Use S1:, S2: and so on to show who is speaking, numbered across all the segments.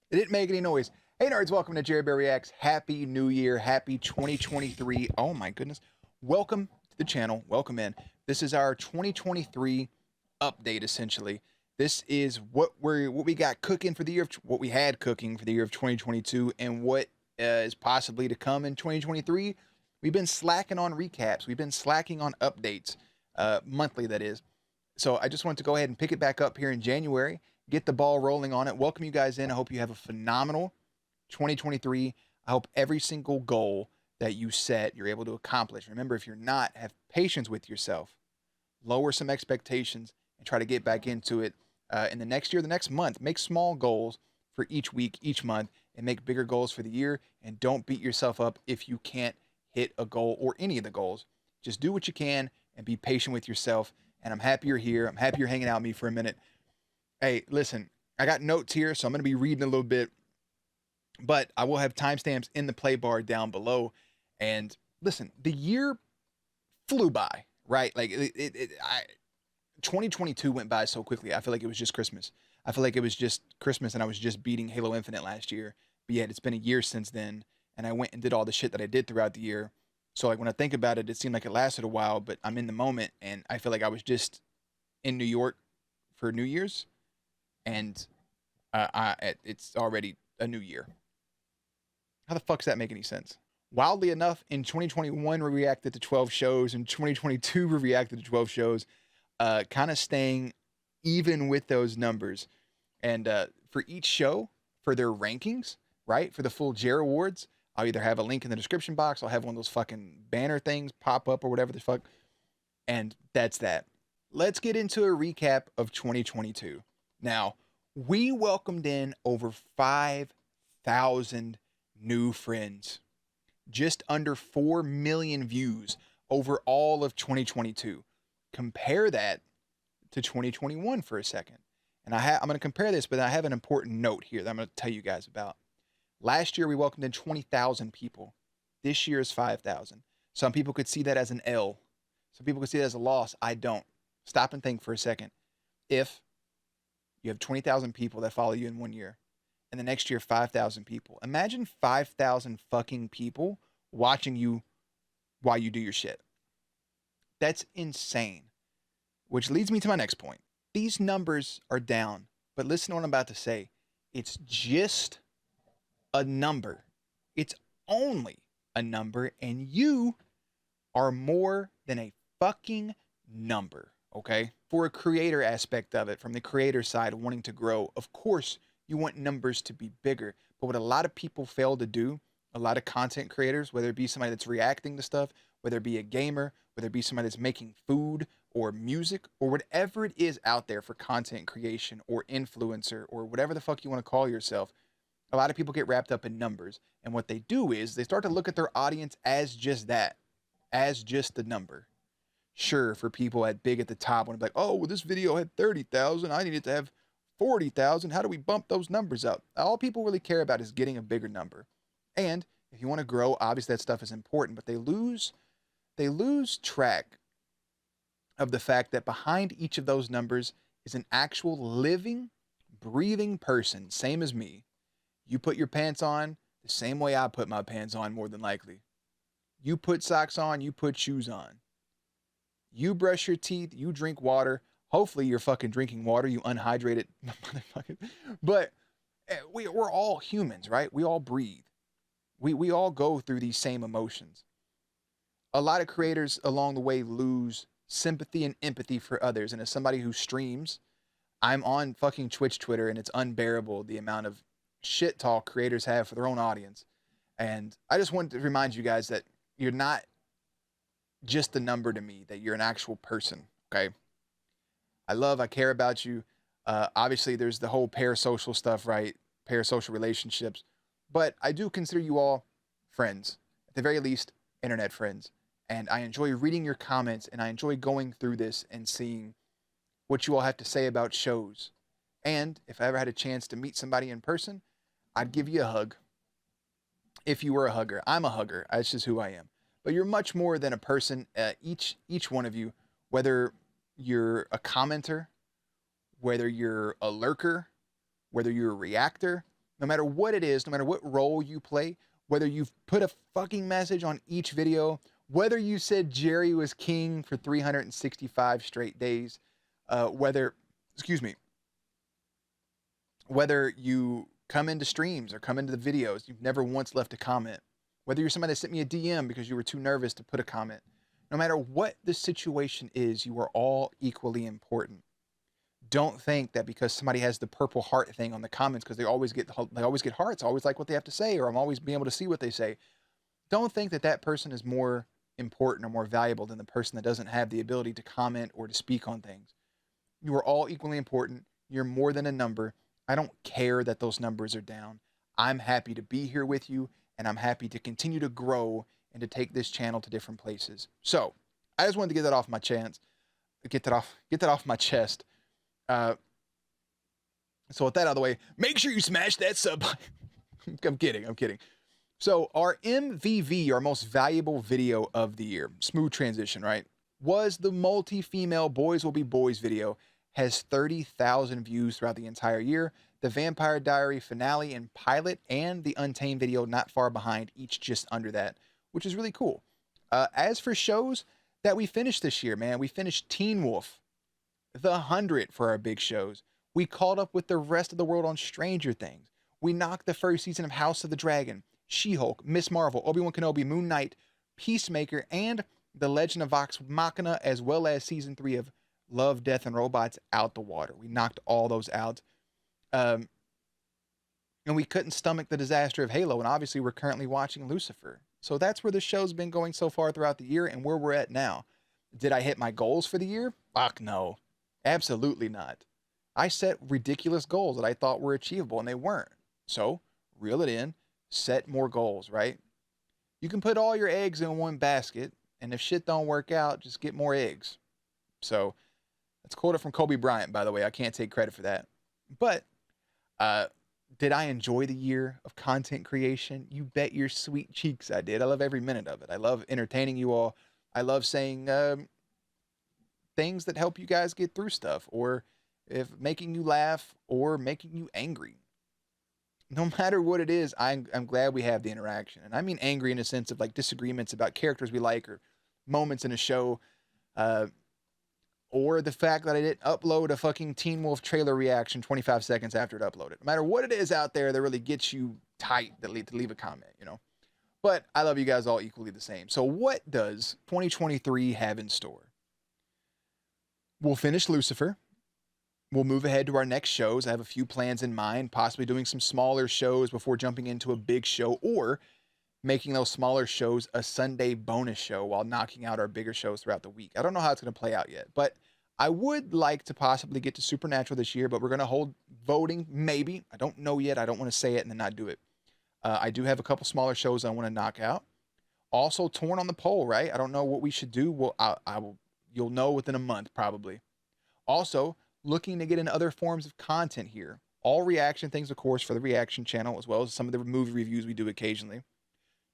S1: It didn't make any noise. Hey nerds, welcome to Jerry Bear Reacts. Happy New Year. Happy 2023. Oh my goodness. Welcome to the channel. Welcome in. This is our 2023 update essentially. This is what we got cooking for the year of what we had cooking for the year of 2022 and what is possibly to come in 2023. We've been slacking on recaps. We've been slacking on updates, monthly that is. So I just wanted to go ahead and pick it back up here in January, get the ball rolling on it. Welcome you guys in. I hope you have a phenomenal 2023. I hope every single goal that you set, you're able to accomplish. Remember, if you're not, have patience with yourself. Lower some expectations and try to get back into it in the next year, the next month. Make small goals for each week, each month, and make bigger goals for the year. And don't beat yourself up if you can't hit a goal or any of the goals. Just do what you can and be patient with yourself. And I'm happy you're here. I'm happy you're hanging out with me for a minute. Hey, listen, I got notes here, so I'm going to be reading a little bit, but I will have timestamps in the play bar down below. And listen, the year flew by, right? Like 2022 went by so quickly. I feel like it was just Christmas. I feel like it was just Christmas and I was just beating Halo Infinite last year. But yet it's been a year since then, and I went and did all the shit that I did throughout the year. So like when I think about it, it seemed like it lasted a while, but I'm in the moment and I feel like I was just in New York for New Year's, and it's already a new year. How the fuck does that make any sense? Wildly enough, in 2021 we reacted to 12 shows. In 2022 we reacted to 12 shows, kind of staying even with those numbers. And for each show, for their rankings, right, for the full Jer Awards, I'll either have a link in the description box, I'll have one of those fucking banner things pop up or whatever the fuck, and that's that. Let's get into a recap of 2022. Now, we welcomed in over 5,000 new friends, just under 4 million views over all of 2022. Compare that to 2021 for a second. And I'm going to compare this, but I have an important note here that I'm going to tell you guys about. Last year, we welcomed in 20,000 people. This year is 5,000. Some people could see that as an L. Some people could see that as a loss. I don't. Stop and think for a second. If you have 20,000 people that follow you in 1 year, and the next year, 5,000 people. Imagine 5,000 fucking people watching you while you do your shit. That's insane. Which leads me to my next point. These numbers are down, but listen to what I'm about to say. It's just a number. It's only a number, and you are more than a fucking number, okay? For a creator aspect of it, from the creator side wanting to grow, of course, you want numbers to be bigger. But what a lot of people fail to do, a lot of content creators, whether it be somebody that's reacting to stuff, whether it be a gamer, whether it be somebody that's making food or music or whatever it is out there for content creation or influencer or whatever the fuck you want to call yourself, a lot of people get wrapped up in numbers. And what they do is they start to look at their audience as just that, as just the number. Sure, for people at big at the top, want to be like, oh, well, this video had 30,000. I needed to have 40,000. How do we bump those numbers up? All people really care about is getting a bigger number. And if you want to grow, obviously that stuff is important, but they lose track of the fact that behind each of those numbers is an actual living, breathing person, same as me. You put your pants on the same way I put my pants on, more than likely. You put socks on, you put shoes on. You brush your teeth, you drink water. Hopefully you're fucking drinking water, you unhydrated motherfucker. But we're all humans, right? We all breathe. We all go through these same emotions. A lot of creators along the way lose sympathy and empathy for others. And as somebody who streams, I'm on fucking Twitch, Twitter, and it's unbearable the amount of shit talk creators have for their own audience. And I just wanted to remind you guys that you're not just a number to me, that you're an actual person, okay? I care about you. Obviously, there's the whole parasocial stuff, right? Parasocial relationships. But I do consider you all friends, at the very least, internet friends. And I enjoy reading your comments, and I enjoy going through this and seeing what you all have to say about shows. And if I ever had a chance to meet somebody in person, I'd give you a hug. If you were a hugger. I'm a hugger. That's just who I am. But you're much more than a person. Each one of you, whether you're a commenter, whether you're a lurker, whether you're a reactor, No matter what it is, no matter what role you play, whether you've put a fucking message on each video, whether you said Jerry was king for 365 straight days, excuse me, whether you come into streams or come into the videos, you've never once left a comment, whether you're somebody that sent me a DM because you were too nervous to put a comment, no matter what the situation is, you are all equally important. Don't think that because somebody has the purple heart thing on the comments because they always get hearts, I always like what they have to say, or I'm always being able to see what they say. Don't think that that person is more important or more valuable than the person that doesn't have the ability to comment or to speak on things. You are all equally important. You're more than a number. I don't care that those numbers are down. I'm happy to be here with you, and I'm happy to continue to grow and to take this channel to different places. So I just wanted to get that off my chest. Get that off my chest. So with that out of the way, make sure you smash that sub. I'm kidding. So our MVV, our most valuable video of the year, smooth transition, right? Was the multi-female Boys Will Be Boys video. Has 30,000 views throughout the entire year. The Vampire Diary finale and pilot and the Untamed video not far behind, each just under that, which is really cool. As for shows that we finished this year, man, we finished Teen Wolf, The 100 for our big shows. We caught up with the rest of the world on Stranger Things. We knocked the first season of House of the Dragon, She-Hulk, Miss Marvel, Obi-Wan Kenobi, Moon Knight, Peacemaker, and The Legend of Vox Machina, as well as season 3 of Love, Death, and Robots out the water. We knocked all those out. And we couldn't stomach the disaster of Halo, and obviously we're currently watching Lucifer. So that's where the show's been going so far throughout the year and where we're at now. Did I hit my goals for the year? Fuck no. Absolutely not. I set ridiculous goals that I thought were achievable, and they weren't. So, reel it in, set more goals, right? You can put all your eggs in one basket, and if shit don't work out, just get more eggs. So, that's quoted from Kobe Bryant, by the way. I can't take credit for that. But, did I enjoy the year of content creation? You bet your sweet cheeks I did. I love every minute of it. I love entertaining you all. I love saying things that help you guys get through stuff, or if making you laugh or making you angry. No matter what it is, I'm glad we have the interaction. And I mean angry in a sense of like disagreements about characters we like or moments in a show, or the fact that I didn't upload a fucking Teen Wolf trailer reaction 25 seconds after it uploaded. No matter what it is out there that really gets you tight to leave a comment, you know. But I love you guys all equally the same. So what does 2023 have in store? We'll finish Lucifer. We'll move ahead to our next shows. I have a few plans in mind, possibly doing some smaller shows before jumping into a big show, or making those smaller shows a Sunday bonus show while knocking out our bigger shows throughout the week. I don't know how it's going to play out yet, but I would like to possibly get to Supernatural this year, but we're going to hold voting, maybe. I don't know yet. I don't want to say it and then not do it. I do have a couple smaller shows I want to knock out. Also torn on the poll, right? I don't know what we should do. Well, you'll know within a month, probably. Also, looking to get into other forms of content here. All reaction things, of course, for the reaction channel, as well as some of the movie reviews we do occasionally.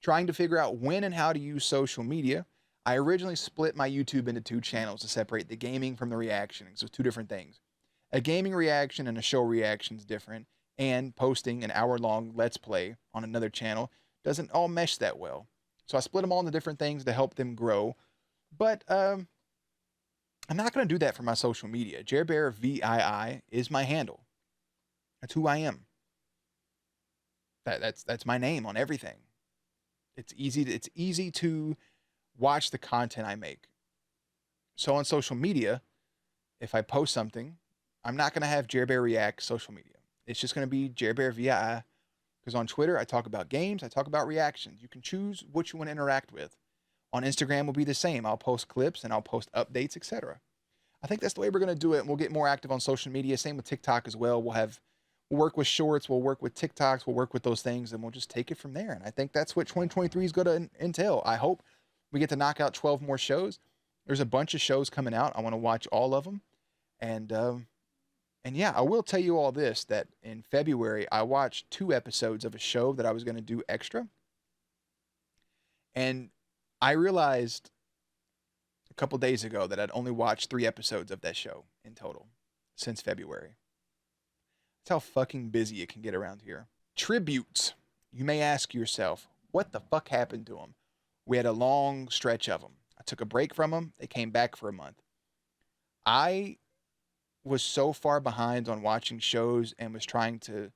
S1: Trying to figure out when and how to use social media. I originally split my YouTube into 2 channels to separate the gaming from the reaction. So 2 different things. A gaming reaction and a show reaction is different. And posting an hour-long Let's Play on another channel doesn't all mesh that well. So I split them all into different things to help them grow. But I'm not going to do that for my social media. Jerbear VII is my handle. That's who I am. That's my name on everything. It's easy to watch the content I make. So on social media, if I post something, I'm not going to have Jerbear React social media. It's just going to be Jerbear VII. Because on Twitter, I talk about games, I talk about reactions. You can choose what you want to interact with. On Instagram will be the same. I'll post clips and I'll post updates, etc. I think that's the way we're going to do it. And we'll get more active on social media. Same with TikTok as well. We'll work with shorts. We'll work with TikToks. We'll work with those things and we'll just take it from there. And I think that's what 2023 is going to entail. I hope we get to knock out 12 more shows. There's a bunch of shows coming out. I want to watch all of them. And yeah, I will tell you all this, that in February, I watched 2 episodes of a show that I was going to do extra. And I realized a couple days ago that I'd only watched 3 episodes of that show in total since February. That's how fucking busy it can get around here. Tributes. You may ask yourself, what the fuck happened to them? We had a long stretch of them. I took a break from them. They came back for a month. I was so far behind on watching shows and was trying to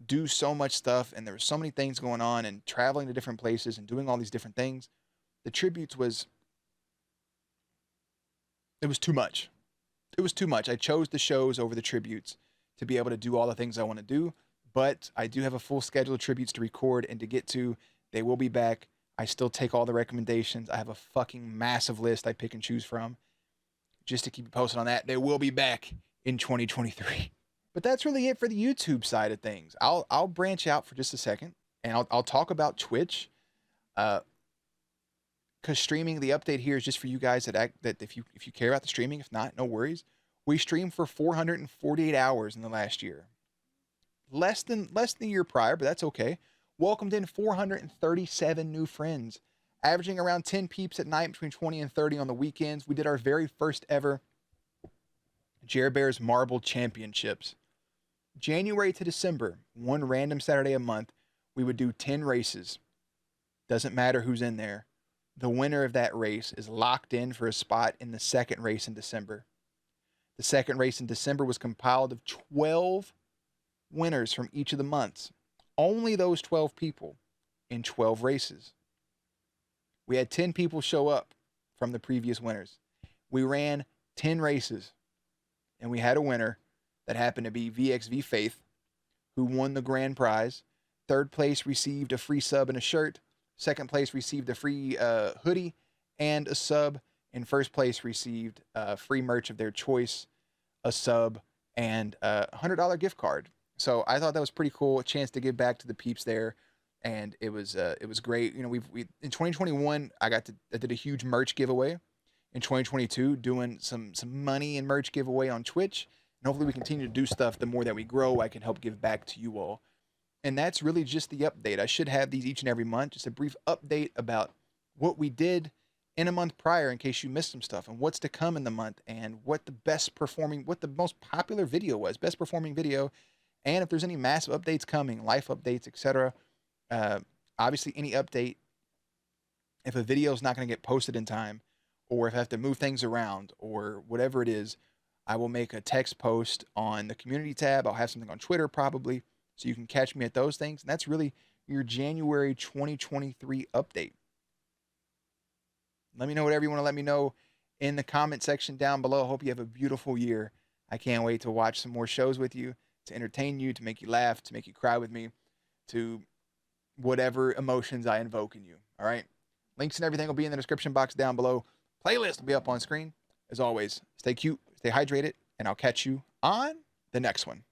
S1: do so much stuff, and there were so many things going on and traveling to different places and doing all these different things. The tributes was it was too much. It was too much. I chose the shows over the tributes to be able to do all the things I want to do, but I do have a full schedule of tributes to record and to get to. They will be back. I still take all the recommendations. I have a fucking massive list I pick and choose from just to keep you posted on that. They will be back in 2023. But that's really it for the YouTube side of things. I'll branch out for just a second, and I'll talk about Twitch. Because streaming, the update here is just for you guys that if you care about the streaming. If not, no worries. We streamed for 448 hours in the last year. Less than the year prior, but that's okay. Welcomed in 437 new friends, averaging around 10 peeps at night, between 20 and 30 on the weekends. We did our very first ever Jer Bears Marble Championships. January to December, one random Saturday a month, we would do 10 races. Doesn't matter who's in there. The winner of that race is locked in for a spot in the second race in December. The second race in December was compiled of 12 winners from each of the months. Only those 12 people in 12 races. We had 10 people show up from the previous winners. We ran 10 races, and we had a winner that happened to be VXV Faith, who won the grand prize. Third place received a free sub and a shirt. Second place received a free hoodie and a sub. And first place received free merch of their choice, a sub, and a $100 gift card. So I thought that was pretty cool. A chance to give back to the peeps there, and it was great. You know, we in 2021 I did a huge merch giveaway. In 2022, doing some money and merch giveaway on Twitch, and hopefully we continue to do stuff. The more that we grow, I can help give back to you all. And that's really just the update. I should have these each and every month, just a brief update about what we did in a month prior in case you missed some stuff, and what's to come in the month, and what the most popular video was, best performing video, and if there's any massive updates coming, life updates, etc. Obviously, any update, if a video is not going to get posted in time, or if I have to move things around, or whatever it is, I will make a text post on the community tab. I'll have something on Twitter probably, so you can catch me at those things. And that's really your January 2023 update. Let me know whatever you want to let me know in the comment section down below. I hope you have a beautiful year. I can't wait to watch some more shows with you, to entertain you, to make you laugh, to make you cry with me, to whatever emotions I invoke in you. All right? Links and everything will be in the description box down below. Playlist will be up on screen. As always, stay cute, stay hydrated, and I'll catch you on the next one.